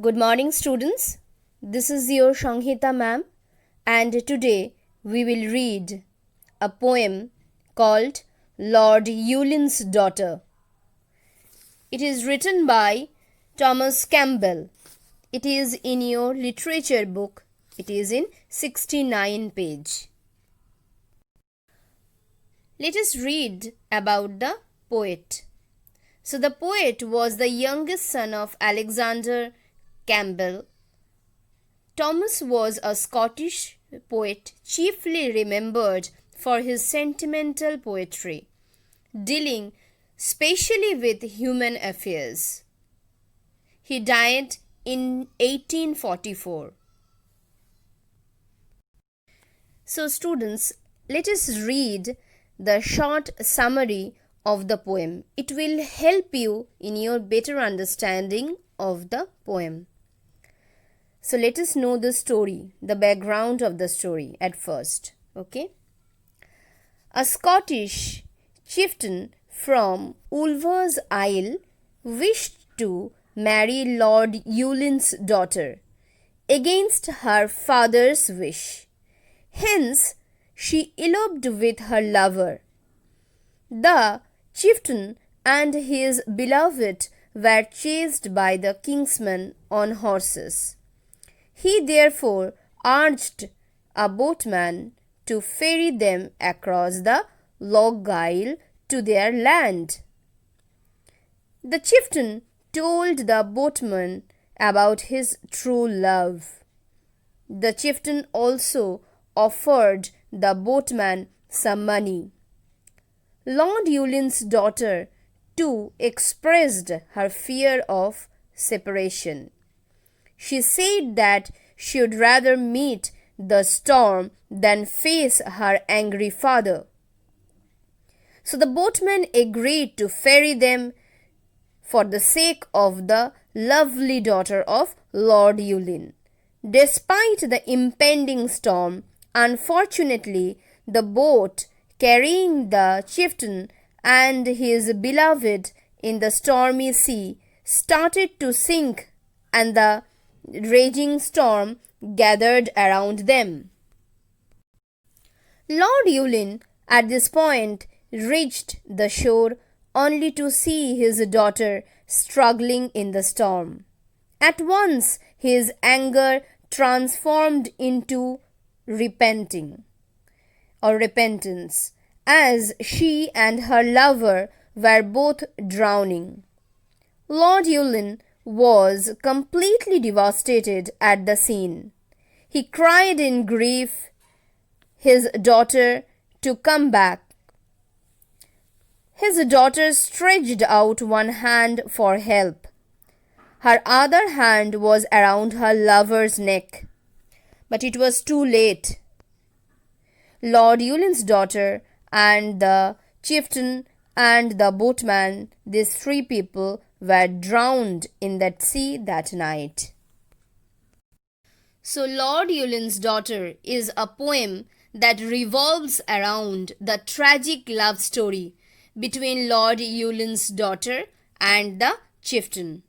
Good morning, students. This is your Shanghita ma'am, and today we will read a poem called Lord Ullin's Daughter. It is written by Thomas Campbell. It is in your literature book. It is in 69 page. Let us read about the poet. So the poet was the youngest son of Alexander Campbell. Thomas was a Scottish poet chiefly remembered for his sentimental poetry, dealing specially with human affairs. He died in 1844. So students, let us read the short summary of the poem. It will help you in your better understanding of the poem. So let us know the story, the background of the story at first. Okay. A Scottish chieftain from Ulver's Isle wished to marry Lord Ullin's daughter against her father's wish. Hence, she eloped with her lover. The chieftain and his beloved were chased by the kingsmen on horses. He therefore urged a boatman to ferry them across the Loch Isle to their land. The chieftain told the boatman about his true love. The chieftain also offered the boatman some money. Lord Ullin's daughter too expressed her fear of separation. She said that she would rather meet the storm than face her angry father. So the boatman agreed to ferry them for the sake of the lovely daughter of Lord Ullin. Despite the impending storm, unfortunately, the boat carrying the chieftain and his beloved in the stormy sea started to sink, and the raging storm gathered around them. Lord Ullin at this point reached the shore only to see his daughter struggling in the storm. At once his anger transformed into repentance, as she and her lover were both drowning. Lord Ullin was completely devastated at the scene. He cried in grief his daughter to come back. His daughter stretched out one hand for help. Her other hand was around her lover's neck. But it was too late. Lord Ullin's daughter and the chieftain and the boatman, these three people, were drowned in that sea that night. So Lord Ullin's Daughter is a poem that revolves around the tragic love story between Lord Ullin's daughter and the chieftain.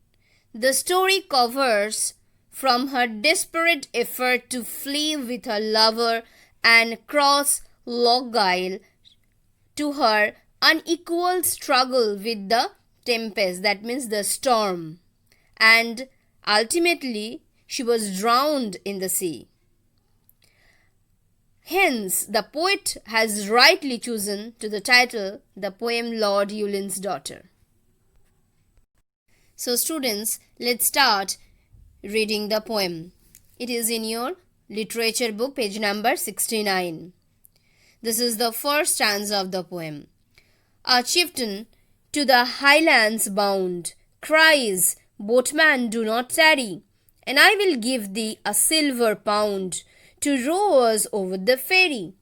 The story covers from her desperate effort to flee with her lover and cross Loch Isle to her unequal struggle with the tempest, that means the storm, and ultimately she was drowned in the sea. Hence, the poet has rightly chosen to the title the poem Lord Ullin's Daughter. So students, let's start reading the poem. It is in your literature book, page number 69. This is the first stanza of the poem. A chieftain to the highlands bound cries, "Boatman, do not tarry, and I will give thee a silver pound to row us over the ferry."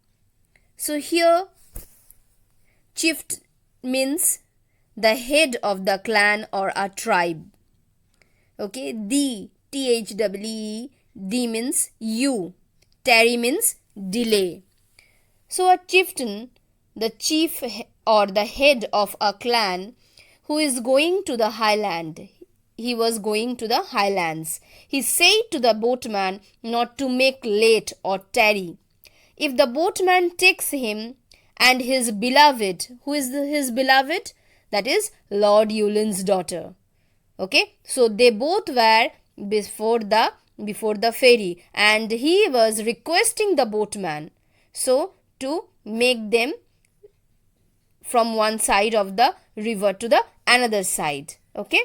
So here, chief means the head of the clan or a tribe. Okay, the THWE, the means you, tarry means delay. So a chieftain, the chief or the head of a clan who is going to the highland, he was going to the highlands. He said to the boatman not to make late or tarry. If the boatman takes him and his beloved, who is his beloved? That is Lord Ullin's daughter. Okay, so they both were before the ferry, and he was requesting the boatman so to make them from one side of the river to the another side. Okay,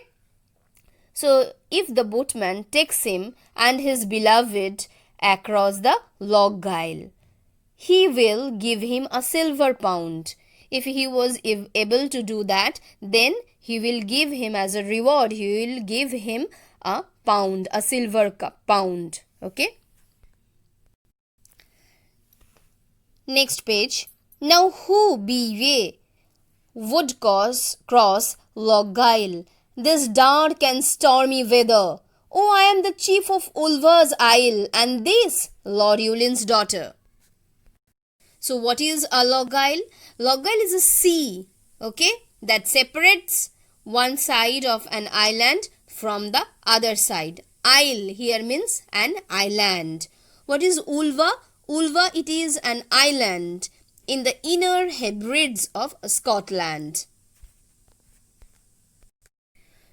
so if the boatman takes him and his beloved across the Lough, he will give him a silver pound. If he was able to do that, then he will give him as a reward, he will give him a pound, a silver pound. Okay. Next page. Now who be ye would cross Lough, this dark and stormy weather? Oh, I am the chief of Ulva's isle, and this Lord Ullin's daughter. So what is a Lough? Lough is a sea, okay, that separates one side of an island from the other side. Isle here means an island. What is Ulva? Ulva, it is an island in the inner Hebrides of Scotland.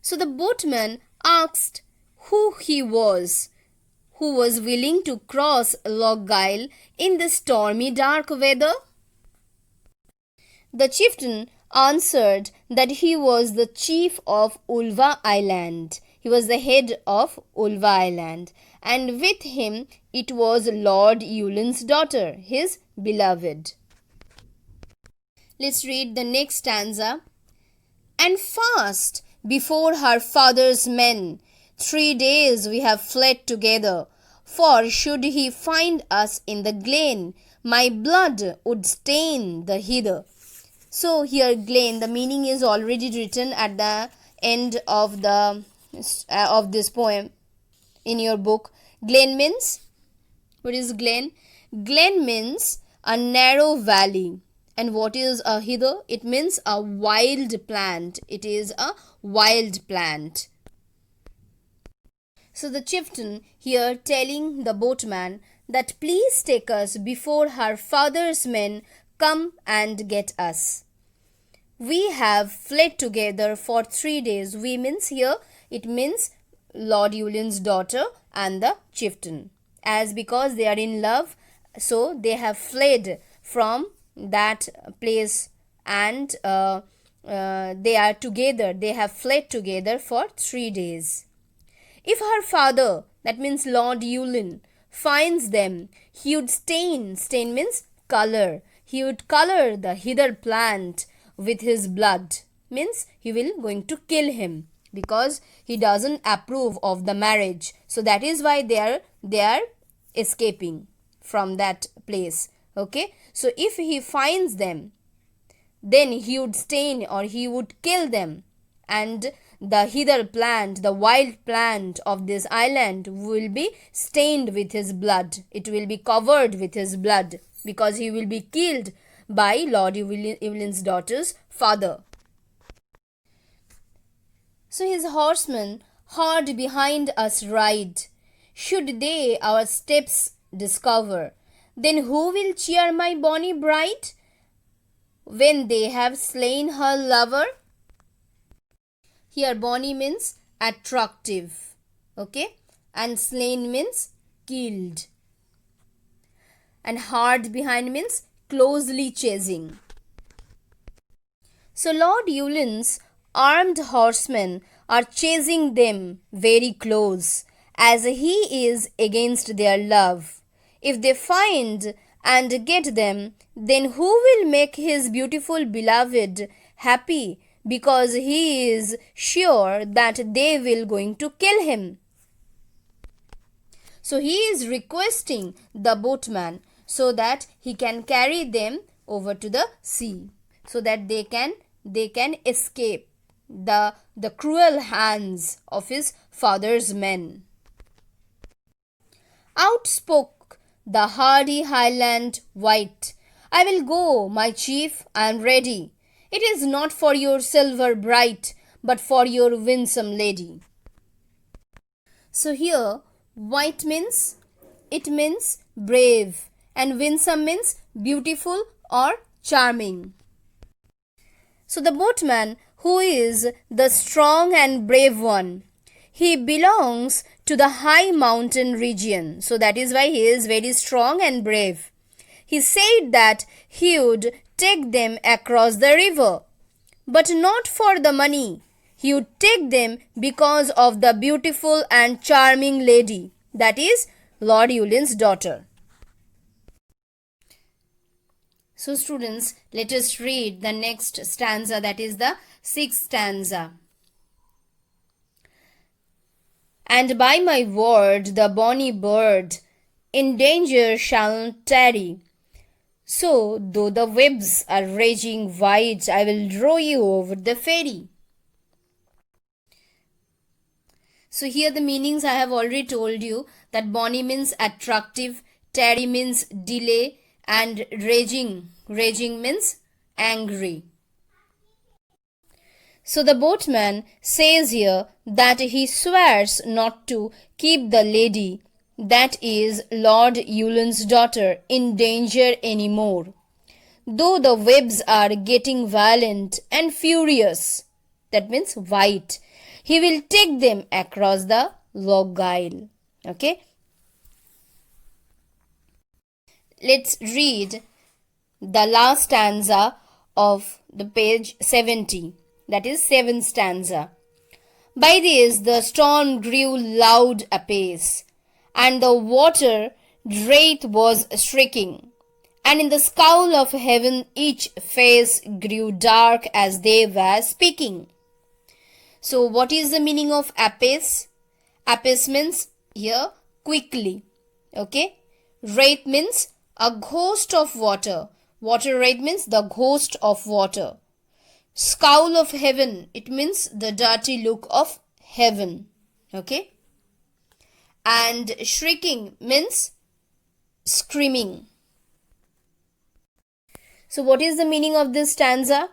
So the boatman asked who he was who was willing to cross Lough in the stormy dark weather. The chieftain answered that he was the chief of Ulva Island. He was the head of Ulva Island, and with him it was Lord Ullin's daughter, his beloved. Let's read the next stanza. And fast before her father's men 3 days we have fled together, for should he find us in the glen, my blood would stain the heather. So here glen, the meaning is already written at the end of this poem in your book. Glen means, what is glen? Glen means a narrow valley. And what is a heather? It means a wild plant. It is a wild plant. So the chieftain here telling the boatman that please take us before her father's men come and get us. We have fled together for 3 days. We means here, it means Lord Ullin's daughter and the chieftain. As because they are in love, so they have fled from that place, and they are together. They have fled together for 3 days. If her father, that means Lord Ullin, finds them, he would stain means color. He would color the heather plant with his blood. Means he will going to kill him because he doesn't approve of the marriage. So that is why they are escaping from that place. Okay, so if he finds them, then he would stain or he would kill them, and the heather plant, the wild plant of this island will be stained with his blood. It will be covered with his blood because he will be killed by Lord Ullin's daughter's father. So his horsemen hard behind us ride. Should they our steps discover, then who will cheer my bonny bride when they have slain her lover? Here bonny means attractive, okay, and slain means killed, and hard behind means closely chasing. So Lord Ullin's armed horsemen are chasing them very close, as he is against their love. If they find and get them, then who will make his beautiful beloved happy, because he is sure that they will going to kill him. So he is requesting the boatman so that he can carry them over to the sea, so that they can escape the cruel hands of his father's men. Out spoke the hardy Highland wight, I will go, my chief, I am ready. It is not for your silver bright, but for your winsome lady. So here, white means, it means brave, and winsome means beautiful or charming. So the boatman, who is the strong and brave one, he belongs to the high mountain region. So that is why he is very strong and brave. He said that he would take them across the river, but not for the money. He would take them because of the beautiful and charming lady, that is Lord Ullin's daughter. So students, let us read the next stanza, that is the sixth stanza. And by my word, the bonny bird in danger shall not tarry. So, though the webs are raging wide, I will row you over the ferry. So here the meanings I have already told you, that bonny means attractive, tarry means delay, and raging means angry. So the boatman says here that he swears not to keep the lady, that is Lord Ullin's daughter, in danger anymore, though the webs are getting violent and furious, that means white, he will take them across the Loch Gyle. Okay, let's read the last stanza of the page 70, that is seventh stanza. By this the storm grew loud apace, and the water wraith was shrieking, and in the scowl of heaven each face grew dark as they were speaking. So what is the meaning of apace? Apace means here quickly. Okay, wraith means a ghost of water. Water wraith means the ghost of water. Scowl of heaven, it means the dirty look of heaven. Okay, and shrieking means screaming. So what is the meaning of this stanza?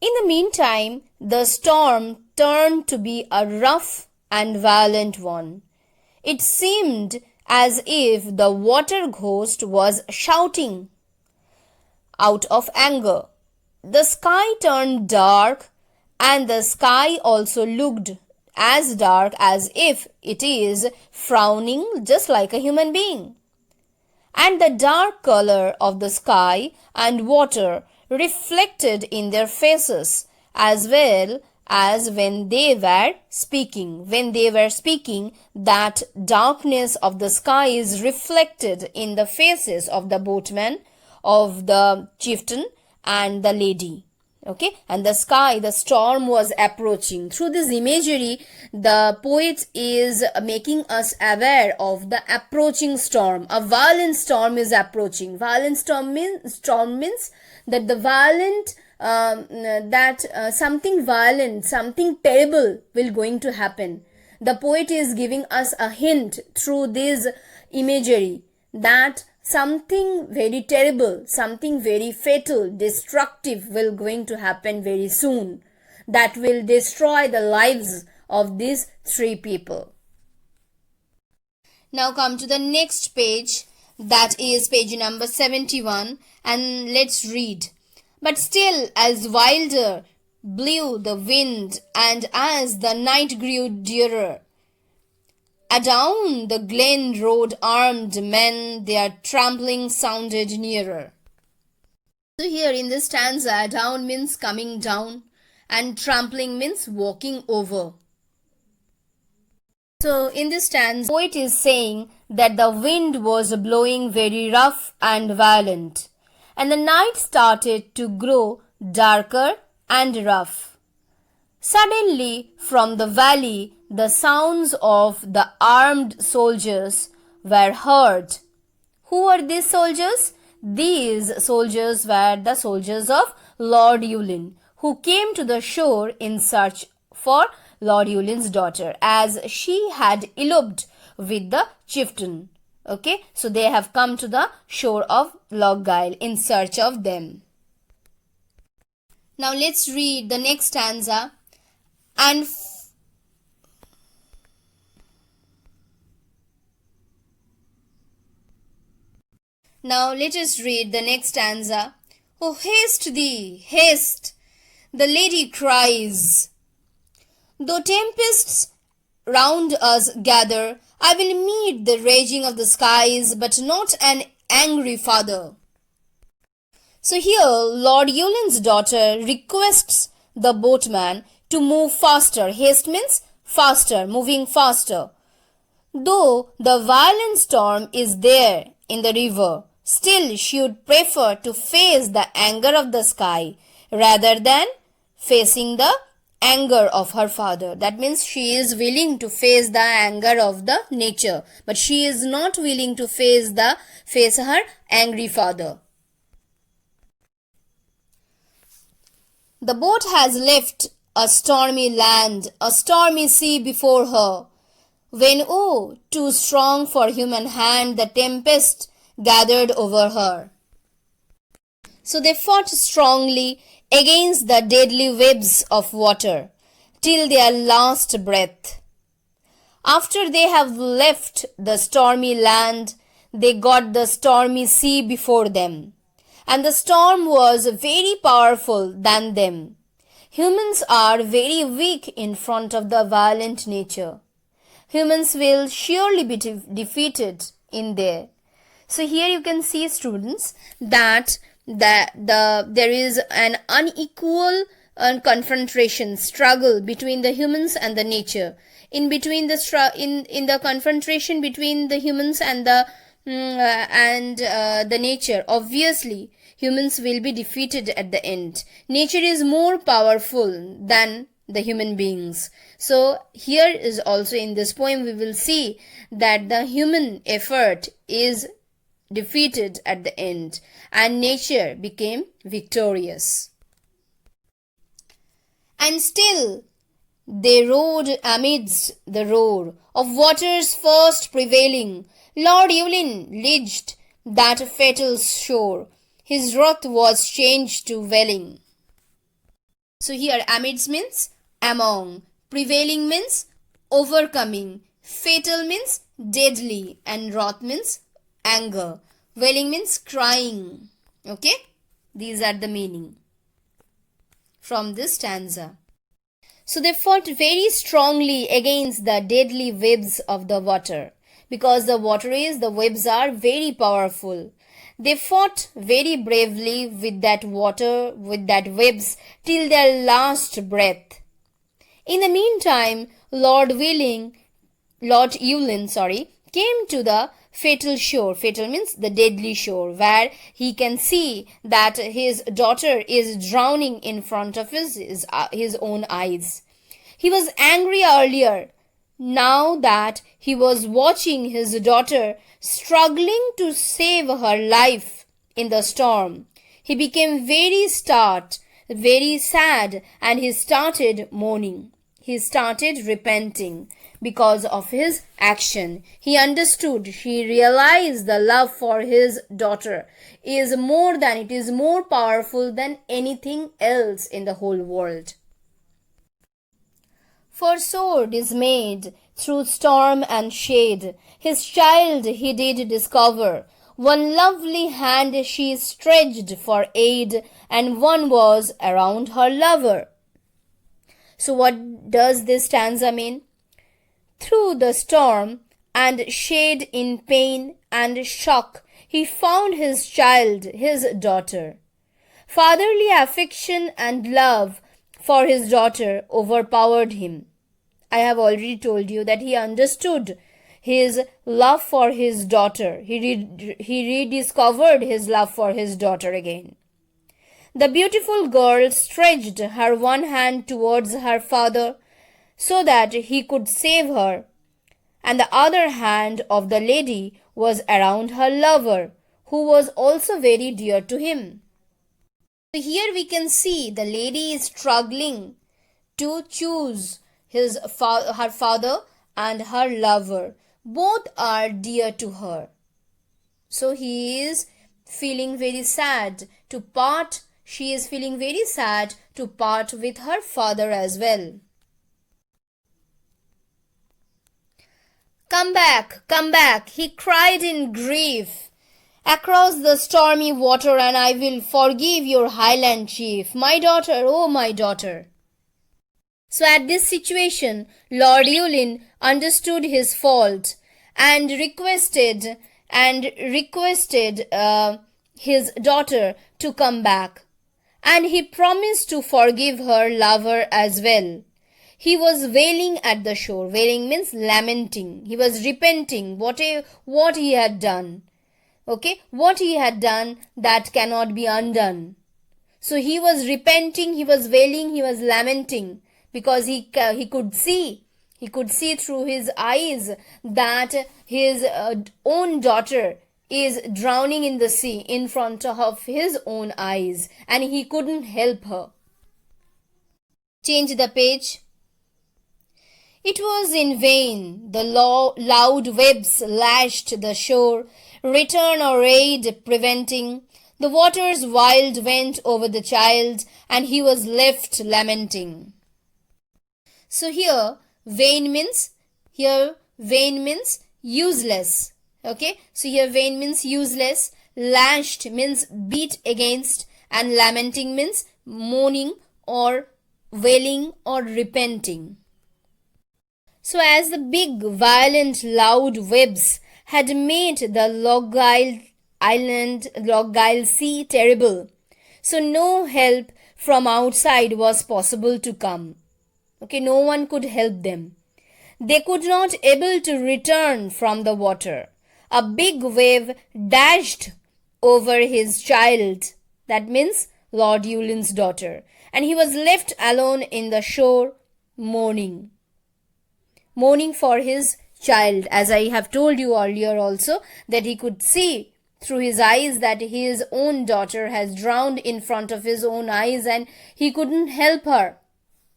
In the meantime, the storm turned to be a rough and violent one. It seemed as if the water ghost was shouting out of anger. The sky turned dark, and the sky also looked as dark as if it is frowning just like a human being. And the dark color of the sky and water reflected in their faces, as well as when they were speaking. When they were speaking, that darkness of the sky is reflected in the faces of the boatman, of the chieftain, and the lady. Okay, and the sky, the storm was approaching. Through this imagery, the poet is making us aware of the approaching storm. A violent storm is approaching. Violent storm means that the violent something violent, something terrible will going to happen. The poet is giving us a hint through this imagery that something very terrible, something very fatal, destructive will going to happen very soon, that will destroy the lives of these three people. Now come to the next page, that is page number 71, and let's read. But still as wilder blew the wind, and as the night grew dearer, adown the glen rode armed men, their trampling sounded nearer. So here in this stanza, down means coming down and trampling means walking over. So in this stanza, the poet is saying that the wind was blowing very rough and violent, and the night started to grow darker and rough. Suddenly, from the valley, the sounds of the armed soldiers were heard. Who were these soldiers? These soldiers were the soldiers of Lord Ullin, who came to the shore in search for Lord Ullin's daughter, as she had eloped with the chieftain. Okay, so they have come to the shore of Loch Gyle in search of them. Now let's read the next stanza. And Now let us read the next stanza. Oh, haste thee, haste, the lady cries. Though tempests round us gather, I will meet the raging of the skies, but not an angry father. So here Lord Ullin's daughter requests the boatman to move faster. Haste means faster, moving faster. Though the violent storm is there in the river, still she would prefer to face the anger of the sky rather than facing the anger of her father. That means she is willing to face the anger of the nature, but she is not willing to face her angry father. The boat has left a stormy land, a stormy sea before her. When, oh, too strong for human hand, the tempest gathered over her. So they fought strongly against the deadly webs of water till their last breath. After they have left the stormy land, they got the stormy sea before them, and the storm was very powerful than them. Humans are very weak in front of the violent nature. Humans will surely be defeated in there. So here you can see, students, that there is an unequal confrontation, struggle between the humans and the nature. In between in the confrontation between the humans and the nature, obviously humans will be defeated at the end. Nature is more powerful than the human beings. So here is also in this poem we will see that the human effort is defeated at the end and nature became victorious. And still they rode amidst the roar of waters first prevailing. Lord Ullin ledged that fatal shore. His wrath was changed to welling. So here amidst means among, prevailing means overcoming, fatal means deadly, and wrath means anger. Welling means crying. Okay? These are the meaning from this stanza. So they fought very strongly against the deadly webs of the water. Because the webs are very powerful. They fought very bravely with that webs till their last breath. In the meantime, Lord Ullin, came to the fatal shore. Fatal means the deadly shore, where he can see that his daughter is drowning in front of his own eyes. He was angry earlier. Now that he was watching his daughter struggling to save her life in the storm, he became very sad, and he started mourning. He started repenting because of his action. He realized the love for his daughter is more powerful than anything else in the whole world. For sore dismayed through storm and shade, his child he did discover. One lovely hand she stretched for aid, and one was around her lover. So what does this stanza mean? Through the storm and shade, in pain and shock, he found his child, his daughter. Fatherly affection and love for his daughter overpowered him. I have already told you that he understood his love for his daughter. He rediscovered his love for his daughter again. The beautiful girl stretched her one hand towards her father so that he could save her, and the other hand of the lady was around her lover, who was also very dear to him. So here we can see the lady is struggling to choose her father and her lover. Both are dear to her. So he is feeling very sad to part. She is feeling very sad to part with her father as well. Come back, he cried in grief, across the stormy water, and I will forgive your Highland chief. My daughter, oh my daughter. So at this situation, Lord Ullin understood his fault and requested his daughter to come back, and he promised to forgive her lover as well. He was wailing at the shore. Wailing means lamenting. He was repenting what he had done. Okay, what he had done that cannot be undone. So he was repenting, he was wailing, he was lamenting, because he could see through his eyes that his own daughter is drowning in the sea in front of his own eyes, and he couldn't help her. Change the page. It was in vain the loud waves lashed the shore, return or aid preventing. The waters wild went over the child, and he was left lamenting. So here vain means useless. Okay, so here vain means useless, lashed means beat against, and lamenting means mourning or wailing or repenting. So as the big, violent, loud waves had made the Lochgyle Sea terrible, so no help from outside was possible to come. Okay, no one could help them. They could not able to return from the water. A big wave dashed over his child, that means Lord Ullin's daughter, and he was left alone in the shore, mourning for his child. As I have told you earlier also, that he could see through his eyes that his own daughter has drowned in front of his own eyes, and he couldn't help her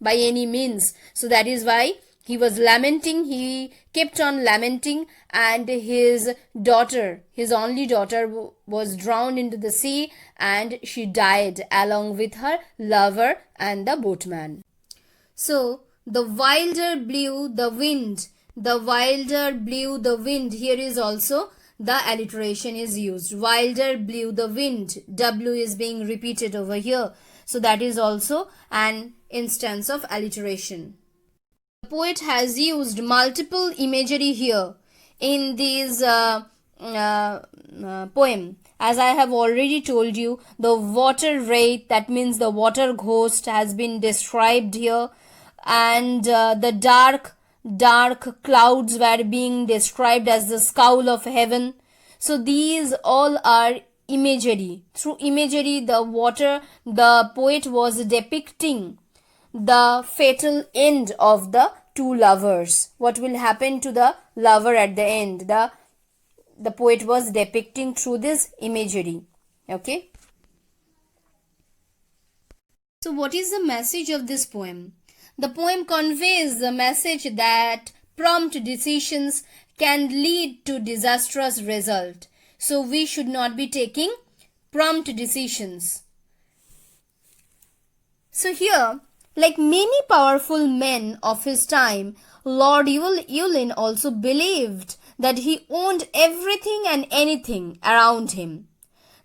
by any means. So that is why he was lamenting, he kept on lamenting, and his daughter, his only daughter, was drowned into the sea, and she died along with her lover and the boatman. So the wilder blew the wind, here is also the alliteration is used. Wilder blew the wind, W is being repeated over here. So that is also an instance of alliteration. The poet has used multiple imagery here in this poem. As I have already told you, the water wraith, that means the water ghost, has been described here, and the dark clouds were being described as the scowl of heaven. So these all are imagery. Through imagery, the poet was depicting the fatal end of the two lovers. What will happen to the lover at the end? The poet was depicting through this imagery. Okay. So what is the message of this poem? The poem conveys the message that prompt decisions can lead to disastrous result. So we should not be taking prompt decisions. So here, like many powerful men of his time, Lord Ullin also believed that he owned everything and anything around him.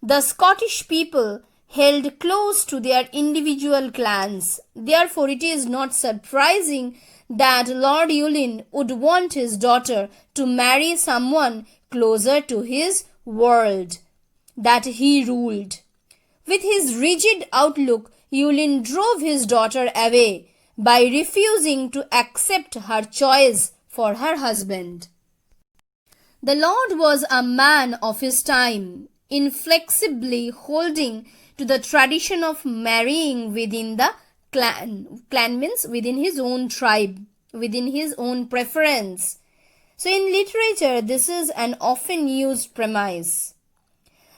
The Scottish people held close to their individual clans. Therefore, it is not surprising that Lord Ullin would want his daughter to marry someone closer to his world that he ruled. With his rigid outlook, Ullin drove his daughter away by refusing to accept her choice for her husband. The Lord was a man of his time, inflexibly holding to the tradition of marrying within the clan means within his own tribe, within his own preference. So in literature, this is an often used premise.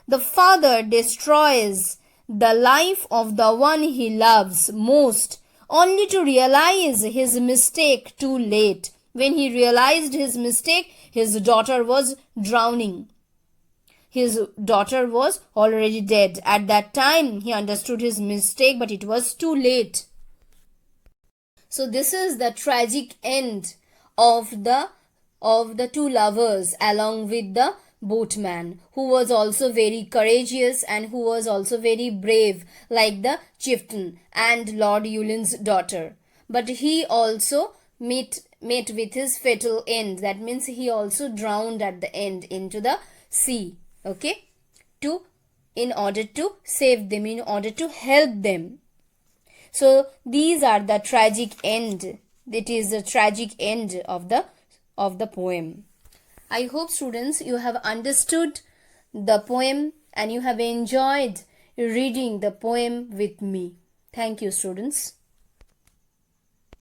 The father destroys the life of the one he loves most, only to realize his mistake too late. When he realized his mistake, his daughter was drowning. His daughter was already dead. At that time, he understood his mistake, but it was too late. So this is the tragic end of the two lovers, along with the boatman who was also very courageous and who was also very brave, like the chieftain and Lord Ullin's daughter. But he also met with his fatal end. That means he also drowned at the end into the sea. Okay, to in order to save them, in order to help them. So these are the tragic end. It is the tragic end of the poem. I hope students you have understood the poem and you have enjoyed reading the poem with me. Thank you, students.